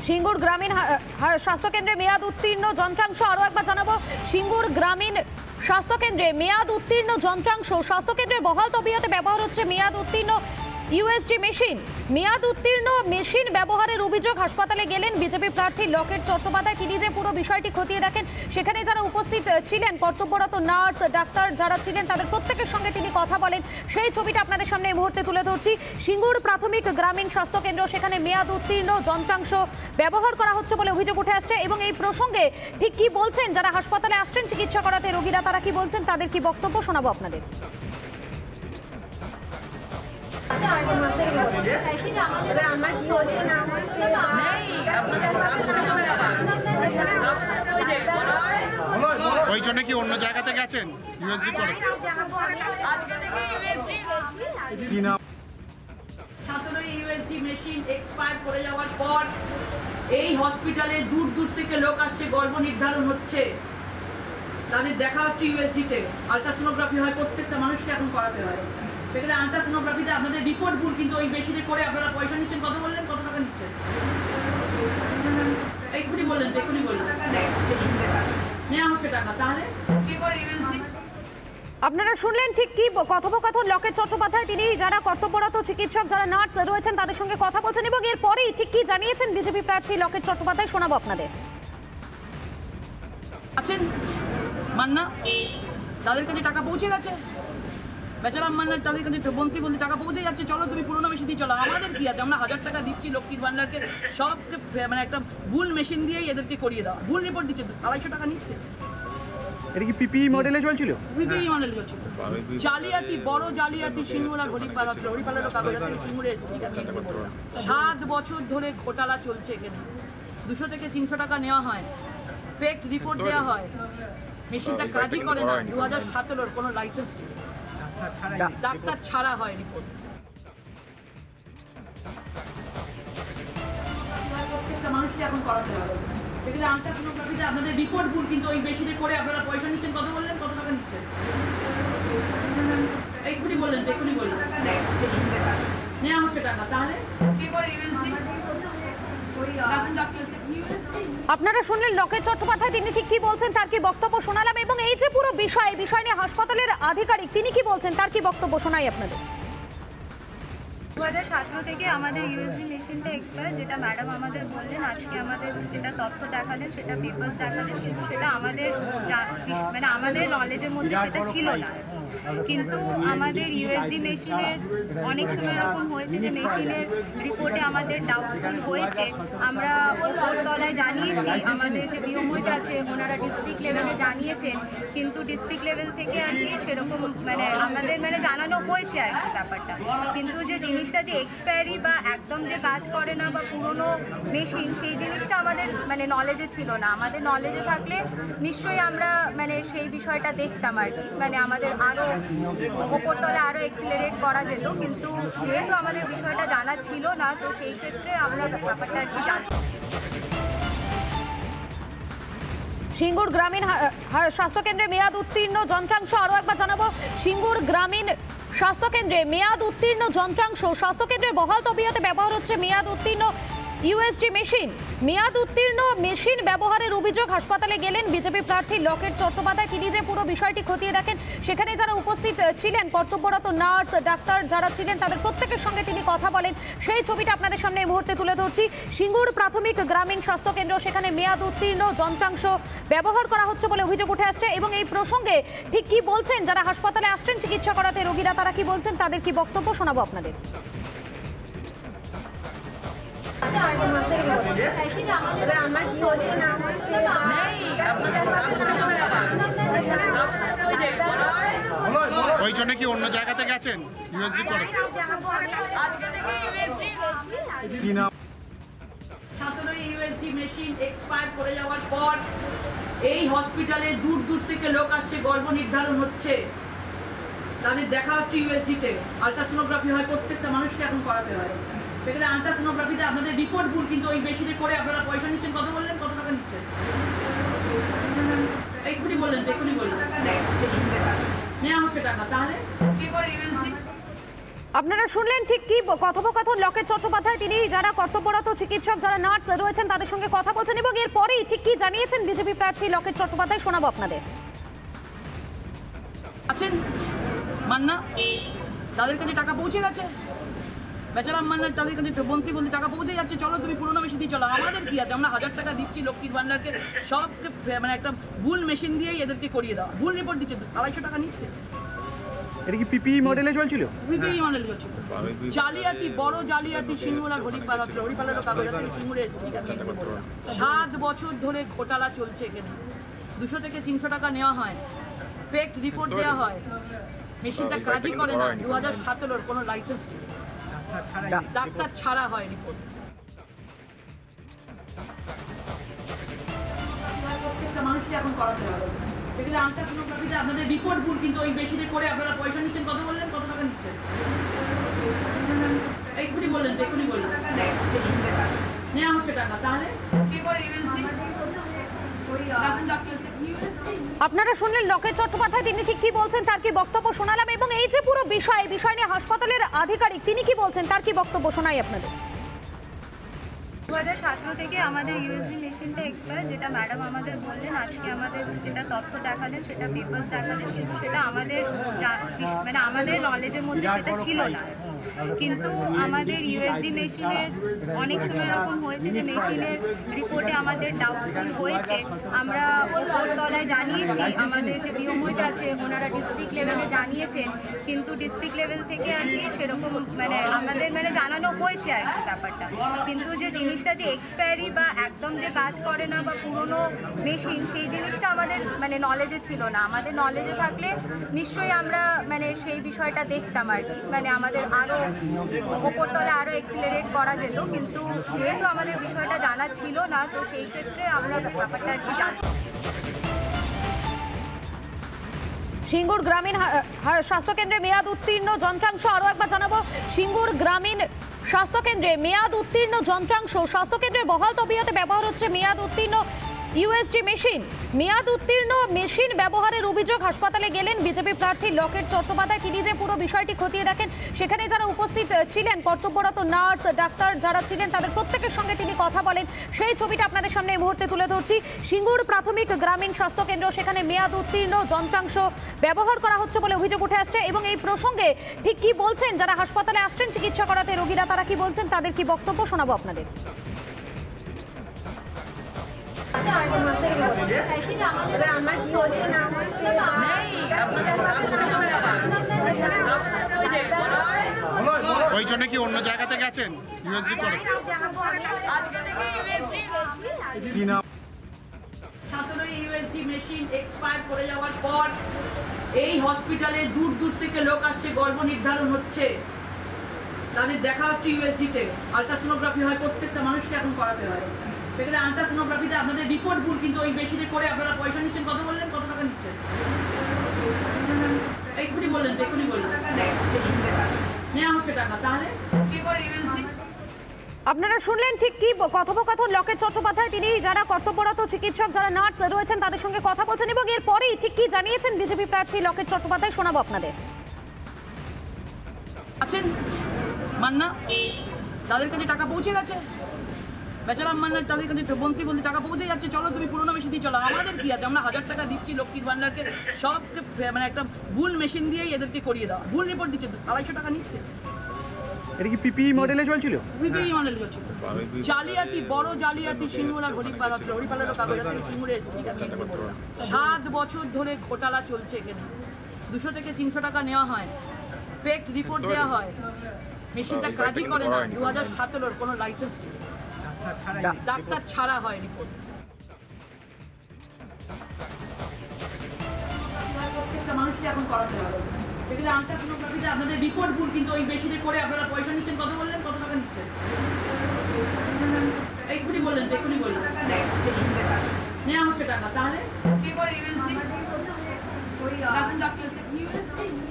সিঙ্গুর গ্রামীণ স্বাস্থ্যকেন্দ্রে মেয়াদ উত্তীর্ণ যন্ত্রাংশ আরও একবার জানাবো। সিঙ্গুর গ্রামীণ স্বাস্থ্যকেন্দ্রে মেয়াদ উত্তীর্ণ যন্ত্রাংশ, স্বাস্থ্যকেন্দ্রের বহাল তবিয়তে ব্যবহার হচ্ছে মেয়াদ উত্তীর্ণ ইউএসজি মেশিন। মেয়াদ উত্তীর্ণ মেশিন ব্যবহারের অভিযোগ হাসপাতালে গেলেন বিজেপি প্রার্থী লকেট চট্টোপাধ্যায়। তিনি যে পুরো বিষয়টি খতিয়ে দেখেন, সেখানে যারা উপস্থিত ছিলেন কর্তব্যরত নার্স, ডাক্তার যারা ছিলেন তাদের প্রত্যেকের সঙ্গে তিনি কথা বলেন। সেই ছবিটা আপনাদের সামনে এই মুহূর্তে তুলে ধরছি। সিঙ্গুর প্রাথমিক গ্রামীণ স্বাস্থ্যকেন্দ্র, সেখানে মেয়াদ উত্তীর্ণ যন্ত্রাংশ ব্যবহার করা হচ্ছে বলে অভিযোগ উঠে আসছে। এবং এই প্রসঙ্গে ঠিক কি বলছেন যারা হাসপাতালে আসছেন চিকিৎসা করাতে রোগীরা, তারা কি বলছেন, তাদের কি বক্তব্য শোনাবো আপনাদের। ওই জন্য কি অন্য জায়গাতে গেছেন ইউএসজি করে? 17 ইউএসজি মেশিন এক্সপায়ার করে যাওয়ার পর এই হসপিটালে দূর দূর থেকে লোক আসছে, গর্ভ নির্ধারণ হচ্ছে, তাদের দেখা হচ্ছে ইউএসজিতে। আলট্রাসোনোগ্রাফি হয়, প্রত্যেকটা মানুষকে এখন করাতে হয়। সেখানে আলট্রাসোনোগ্রাফিতে আপনাদের রিপোর্ট ভুল, কিন্তু ওই মেশিনে করে আপনারা পয়সা নিচ্ছেন। কত বললেন, কত টাকা নিচ্ছেন? এক্ষুনি বললেন, এক্ষুনি বললেন নেওয়া হচ্ছে টাকা। তাহলে কি করে ইউএসজি? আপনারা শুনলেন ঠিক কি কথোপকথন লকেট চট্টোপাধ্যায়, তিনি যারা কর্তব্যরত চিকিৎসক, যারা নার্স রয়েছেন তাদের সঙ্গে কথা বলছেন এবং এরপরেই ঠিক কি জানিয়েছেন বিজেপি প্রার্থী লকেট চট্টোপাধ্যায়, শোনাবো আপনাদের। আছেন মান্না, তাদের কাছে টাকা পৌঁছে গেছে। বেচারাম মান্নার তাদের কাছে মন্ত্রী টাকা পৌঁছে যাচ্ছে, চলো তুমি পুরোনো মেশিন দিয়ে চলো। আমাদের কি আছে, আমরা 1000 টাকা দিচ্ছি লক্ষ্মীর ভান্ডারকে, সবকে মানে একটা ভুল মেশিন দিয়েই এদেরকে করিয়ে দাও। ভুল রিপোর্ট দিচ্ছে, 250 টাকা নিচ্ছে। এটা কি পিপিই মডেলে চলছিল? পিপিই মডেলে চলছিল। জালিয়াতি, বড় জালিয়াতি। সিঙ্গুর আর হরিপালেরও কাগজ আছে, সিঙ্গুরে এসেছি। 7 বছর ধরে ঘোটালা চলছে এখানে। 200 থেকে 300 টাকা নেওয়া হয়, ফেক রিপোর্ট দেওয়া হয়, মেশিনটা কাজই করে না। 2017 কোনো লাইসেন্স নেই, ডাক্তার ছাড়া হয় রিপোর্ট। প্রত্যেকটা মানুষকে এখন করাতে হবে। সেখানে আলট্রাসোনোগ্রাফিতে আপনাদের রিপোর্ট ভুল, কিন্তু ওই মেশিনে করে আপনারা পয়সা নিচ্ছেন। কত বললেন, কত টাকা নিচ্ছেন? এক্ষুনি বললেন, এক্ষুনি বললেন নেওয়া হচ্ছে টাকা। তাহলে কি করে ইউএসজি? আপনারা শুনলেন লকেট চট্টোপাধ্যায়, তিনি ঠিক কি বলছেন, তার কি বক্তব্য শোনালাম। এবং এই যে পুরো বিষয় নিয়ে হাসপাতালের আধিকারিক তিনি কি বলছেন, তার কি বক্তব্য শোনাই আপনাদের। 2017 থেকে আমাদের ইউএসজি মেশিনটা এক্সপায়ার, যেটা ম্যাডাম আমাদের বললেন। আজকে আমাদের যেটা তথ্য দেখালেন, সেটা পেপার দেখালেন, কিন্তু সেটা আমাদের মানে আমাদের নলেজের মধ্যে সেটা ছিল না। কিন্তু আমাদের ইউএসজি মেশিনের অনেক সময় এরকম হয়েছে যে মেশিনের রিপোর্টে আমাদের ডাউটফুল হয়েছে। আমরা উপরতলায় জানিয়েছি, আমাদের যে বিওমোজ আছে ওনারা ডিস্ট্রিক্ট লেভেলে জানিয়েছেন, কিন্তু ডিস্ট্রিক্ট লেভেল থেকে আর কি সেরকম মানে আমাদের মানে জানানো হয়েছে আর কি ব্যাপারটা। কিন্তু যে জিনিসটা যে এক্সপায়ারি বা একদম যে কাজ করে না বা পুরনো মেশিন, সেই জিনিসটা আমাদের মানে নলেজে ছিল না। আমাদের নলেজে থাকলে নিশ্চয়ই আমরা মানে সেই বিষয়টা দেখতাম আর কি, মানে আমাদের আরও ওপরতলে আরও এক্সিলারেট করা যেত। কিন্তু যেহেতু আমাদের বিষয়টা জানা ছিল না, তো সেই ক্ষেত্রে আমরা ব্যাপারটা আর কি জানতাম। সিঙ্গুর গ্রামীণ স্বাস্থ্যকেন্দ্রে মেয়াদ উত্তীর্ণ যন্ত্রাংশ আরও একবার জানাবো। সিঙ্গুর গ্রামীণ স্বাস্থ্যকেন্দ্রে মেয়াদ উত্তীর্ণ যন্ত্রাংশ, স্বাস্থ্যকেন্দ্রের বহাল তবিয়তে ব্যবহার হচ্ছে মেয়াদ উত্তীর্ণ ইউএসজি মেশিন। মেয়াদ উত্তীর্ণ মেশিন ব্যবহারের অভিযোগ হাসপাতালে গেলেন বিজেপি প্রার্থী লকেট চট্টোপাধ্যায়। তিনি যে পুরো বিষয়টি খতিয়ে দেখেন, সেখানে যারা উপস্থিত ছিলেন কর্তব্যরত নার্স, ডাক্তার যারা ছিলেন তাদের প্রত্যেকের সঙ্গে তিনি কথা বলেন। সেই ছবিটা আপনাদের সামনে এই মুহূর্তে তুলে ধরছি। সিঙ্গুর প্রাথমিক গ্রামীণ স্বাস্থ্যকেন্দ্র, সেখানে মেয়াদ উত্তীর্ণ যন্ত্রাংশ ব্যবহার করা হচ্ছে বলে অভিযোগ উঠে আসছে। এবং এই প্রসঙ্গে ঠিক কি বলছেন যারা হাসপাতালে আসছেন চিকিৎসা করাতে রোগীরা, তারা কি বলছেন, তাদের কি বক্তব্য শোনাবো আপনাদের। ওই জন্য কি অন্য জায়গাতে গেছেন ইউএসজি করে? 17 ইউএসজি মেশিন এক্সপায়ার করে যাওয়ার পর এই হসপিটালে দূর দূর থেকে লোক আসছে, গর্ভ নির্ধারণ হচ্ছে, তাদের দেখা হচ্ছে ইউএসজিতে। আলট্রাসোনোগ্রাফি হয়, প্রত্যেকটা মানুষকে এখন করাতে হয়। সেখানে আলট্রাসোনোগ্রাফিতে আপনাদের রিপোর্ট ভুল, কিন্তু ওই মেশিনে করে আপনারা পয়সা নিচ্ছেন। কত বললেন, কত টাকা নিচ্ছেন? এক্ষুনি বললেন, এক্ষুনি বললেন নেওয়া হচ্ছে টাকা। তাহলে কি করে ইউএসজি? আপনারা শুনলেন ঠিক কি কথোপকথন লকেট চট্টোপাধ্যায়, তিনি যারা কর্তব্যরত চিকিৎসক, যারা নার্স রয়েছেন তাদের সঙ্গে কথা বলছেন এবং এরপরেই ঠিক কি জানিয়েছেন বিজেপি প্রার্থী লকেট চট্টোপাধ্যায়, শোনাবো আপনাদের। আছেন মান্না, তাদের কাছে টাকা পৌঁছে গেছে। বেচারাম মান্নার তাদের কাছে মন্ত্রী টাকা পৌঁছে যাচ্ছে, চলো তুমি পুরোনো মেশিন দিয়ে চলো। আমাদের কি আছে, আমরা 1000 টাকা দিচ্ছি লক্ষ্মীর ভান্ডারকে, সবকে মানে একটা ভুল মেশিন দিয়েই এদেরকে করিয়ে দাও। ভুল রিপোর্ট দিচ্ছে, 250 টাকা নিচ্ছে। এটা কি পিপিই মডেলে চলছিল? পিপিই মডেল হচ্ছে জালিয়াতি, বড় জালিয়াতি। সিঙ্গুরা হরিপালেরও কাগজ আছে, সিঙ্গুরে ঠিক আছে। 7 বছর ধরে ঘোটালা চলছে এখানে। 200 থেকে 300 টাকা নেওয়া হয়, ফেক রিপোর্ট দেওয়া হয়, মেশিনটা কাজই করে না। 2017 কোনো লাইসেন্স নেই, ডাক্তার ছাড়া হয় রিপোর্ট। প্রত্যেকটা মানুষকে এখন করাতে হবে। সেখানে আলট্রাসোনোগ্রাফিতে আপনাদের রিপোর্ট ভুল, কিন্তু ওই মেশিনে করে আপনারা পয়সা নিচ্ছেন। কত বললেন, কত টাকা নিচ্ছেন? এক্ষুনি বললেন, নেওয়া হচ্ছে টাকা। তাহলে কে করে ইউএসজি? আপনারা শুনলেন লকেট চট্টোপাধ্যায়, তিনি ঠিক কি বলছেন তার কি বক্তব্য শোনালাম এবং এই যে পুরো বিষয় নিয়ে হাসপাতালের আধিকারিক তিনি কি বলছেন তার কি বক্তব্য শোনাই আপনাদের। 2017 থেকে আমাদের ইউএসজি মেশিনটা এক্সপায়ার, যেটা ম্যাডাম আমাদের বললেন। আজকে আমাদের যেটা তথ্য দেখালেন, সেটা পেপার্স দেখালেন, কিন্তু সেটা আমাদের মানে আমাদের নলেজের মধ্যে সেটা ছিল না। কিন্তু আমাদের ইউএসজি মেশিনের অনেক সময় এরকম হয়েছে যে মেশিনের রিপোর্টে আমাদের ডাউটফুল হয়েছে। আমরা উপরতলায় জানিয়েছি, আমাদের যে বিওমোজ আছে ওনারা ডিস্ট্রিক্ট লেভেলে জানিয়েছেন, কিন্তু ডিস্ট্রিক্ট লেভেল থেকে আর কি সেরকম মানে আমাদের মানে জানানো হয়েছে আর কি ব্যাপারটা। কিন্তু যে জিনিসটা যে এক্সপায়ারি বা একদম যে কাজ করে না বা পুরনো মেশিন, সেই জিনিসটা আমাদের মানে নলেজে ছিল না। আমাদের নলেজে থাকলে নিশ্চয়ই আমরা মানে সেই বিষয়টা দেখতাম আর কি, মানে আমাদের আরও ওপরতলে আরও এক্সিলারেট করা যেত। কিন্তু যেহেতু আমাদের বিষয়টা জানা ছিল না, তো সেই ক্ষেত্রে আমরা ব্যাপারটা আর কি জানতাম। সিঙ্গুর গ্রামীণ স্বাস্থ্যকেন্দ্রে মেয়াদ উত্তীর্ণ যন্ত্রাংশ, আরও একবার জানাবো, সিঙ্গুর গ্রামীণ স্বাস্থ্যকেন্দ্রে মেয়াদ উত্তীর্ণ যন্ত্রাংশ, স্বাস্থ্যকেন্দ্রের বহাল তবিয়তে ব্যবহার হচ্ছে মেয়াদ উত্তীর্ণ ইউএসজি মেশিন। মেয়াদ উত্তীর্ণ মেশিন ব্যবহারের অভিযোগ হাসপাতালে গেলেন বিজেপি প্রার্থী লকেট চট্টোপাধ্যায়। তিনি যে পুরো বিষয়টি খতিয়ে দেখেন, সেখানে যারা উপস্থিত ছিলেন কর্তব্যরত নার্স, ডাক্তার যারা ছিলেন তাদের প্রত্যেকের সঙ্গে তিনি কথা বলেন। সেই ছবিটা আপনাদের সামনে এই মুহূর্তে তুলে ধরছি। সিঙ্গুর প্রাথমিক গ্রামীণ স্বাস্থ্যকেন্দ্র, সেখানে মেয়াদ উত্তীর্ণ যন্ত্রাংশ ব্যবহার করা হচ্ছে বলে অভিযোগ উঠে আসছে এবং এই প্রসঙ্গে ঠিক কি বলছেন যারা হাসপাতালে আসছেন চিকিৎসা করাতে রোগীরা, তারা কি বলছেন তাদের কি বক্তব্য শোনাবো আপনাদের। ওই জন্য কি অন্য জায়গাতে গেছেন ইউএসজি করে? 17 ইউএসজি মেশিন এক্সপায়ার করে যাওয়ার পর এই হসপিটালে দূর দূর থেকে লোক আসছে, গর্ভ নির্ধারণ হচ্ছে, তাদের দেখা হচ্ছে ইউএসজিতে। আলট্রাসোনোগ্রাফি হয়, প্রত্যেকটা মানুষকে এখন করাতে হয়। সেখানে আলট্রাসোনোগ্রাফিতে আপনাদের রিপোর্ট ভুল, কিন্তু ওই মেশিনে করে আপনারা পয়সা নিচ্ছেন। কত বললেন, কত টাকা নিচ্ছেন? এক্ষুনি বললেন, নেওয়া হচ্ছে টাকা। তাহলে কে করে ইউএসজি? আপনারা শুনলেন ঠিক কি কথোপকথন লকেট চট্টোপাধ্যায়, তিনি যারা কর্তব্যরত চিকিৎসক, যারা নার্স রয়েছেন তাদের সঙ্গে কথা বলছেন এবং এরপরেই ঠিক কি জানিয়েছেন বিজেপি প্রার্থী লকেট চট্টোপাধ্যায়, শোনাবো আপনাদের। আছেন মান্না, তাদের কাছে টাকা পৌঁছে গেছে। বেচারাম মান্নার তাদের কাছে মন্ত্রী টাকা পৌঁছে যাচ্ছে, চলো তুমি পুরোনো মেশিন দিয়ে চলো। আমাদের কি আছে, আমরা 1000 টাকা দিচ্ছি লক্ষ্মীর ভান্ডারকে, সবকে মানে একটা ভুল মেশিন দিয়েই এদেরকে করিয়ে দাও। ভুল রিপোর্ট দিচ্ছে, 250 টাকা নিচ্ছে। এটা কি পিপিই মডেলে চলছিল? পিপিই মডেল হচ্ছে জালিয়াতি, বড় জালিয়াতি। সিঙ্গুরা হরিপালেরও কাগজ আছে, সিঙ্গুরে ঠিক আছে। 7 বছর ধরে ঘোটালা চলছে এখানে। 200 থেকে 300 টাকা নেওয়া হয়, ফেক রিপোর্ট দেওয়া হয়, মেশিনটা কাজই করে না। 2017 কোনো লাইসেন্স নেই, ডাক্তার ছাড়া হয় রিপোর্ট। প্রত্যেকটা মানুষকে এখন করাতে হবে। সেখানে আলট্রাসোনোগ্রাফিতে আপনাদের রিপোর্ট ভুল, কিন্তু ওই মেশিনে করে আপনারা পয়সা নিচ্ছেন। কত বললেন, কত টাকা নিচ্ছেন? এক্ষুনি বললেন, নেওয়া হচ্ছে টাকা। তাহলে কে করে ইউএসজি?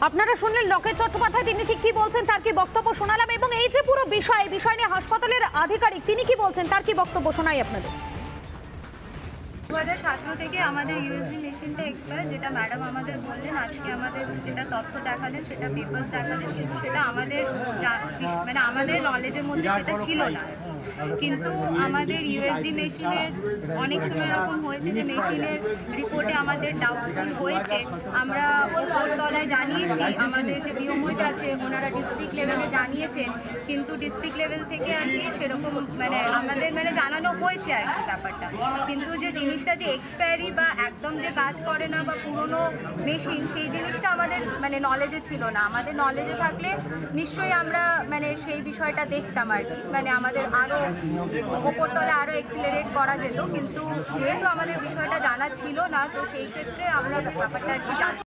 আপনারা শুনলেন লকেট চট্টোপাধ্যায়, তিনি ঠিক কি বলছেন তার কি বক্তব্য শোনালাম এবং এই যে পুরো বিষয় নিয়ে হাসপাতালের আধিকারিক তিনি কি বলছেন তার কি বক্তব্য শোনাই আপনাদের। 2017 থেকে আমাদের ইউএসডি মেশিনটা এক্সপায়ার, যেটা ম্যাডাম আমাদের বললেন, আজকে আমাদের যেটা তথ্য দেখালেন, সেটা পেপার্স দেখালেন, কিন্তু সেটা আমাদের মানে আমাদের নলেজের মধ্যে সেটা ছিল না। কিন্তু আমাদের ইউএসডি মেশিনের অনেক সময় এরকম হয়েছে যে মেশিনের রিপোর্টে আমাদের ডাউটফুল হয়েছে। আমরা উপরতলায় জানিয়েছি, আমাদের যে বিওমোজ আছে ওনারা ডিস্ট্রিক্ট লেভেলে জানিয়েছেন, কিন্তু ডিস্ট্রিক্ট লেভেল থেকে আর কি সেরকম মানে আমাদের মানে জানানো হয়েছে আর কি ব্যাপারটা। কিন্তু যে জিনিসটা যে এক্সপায়ারি বা একদম যে কাজ করে না বা পুরনো মেশিন, সেই জিনিসটা আমাদের মানে নলেজে ছিল না। আমাদের নলেজে থাকলে নিশ্চয়ই আমরা মানে সেই বিষয়টা দেখতাম আর কি, মানে আমাদের আরও ওপরতলে আরও এক্সিলারেট করা যেত। কিন্তু যেহেতু আমাদের বিষয়টা জানা ছিল না, তো সেই ক্ষেত্রে আমরা ব্যাপারটা আর কি জানতাম।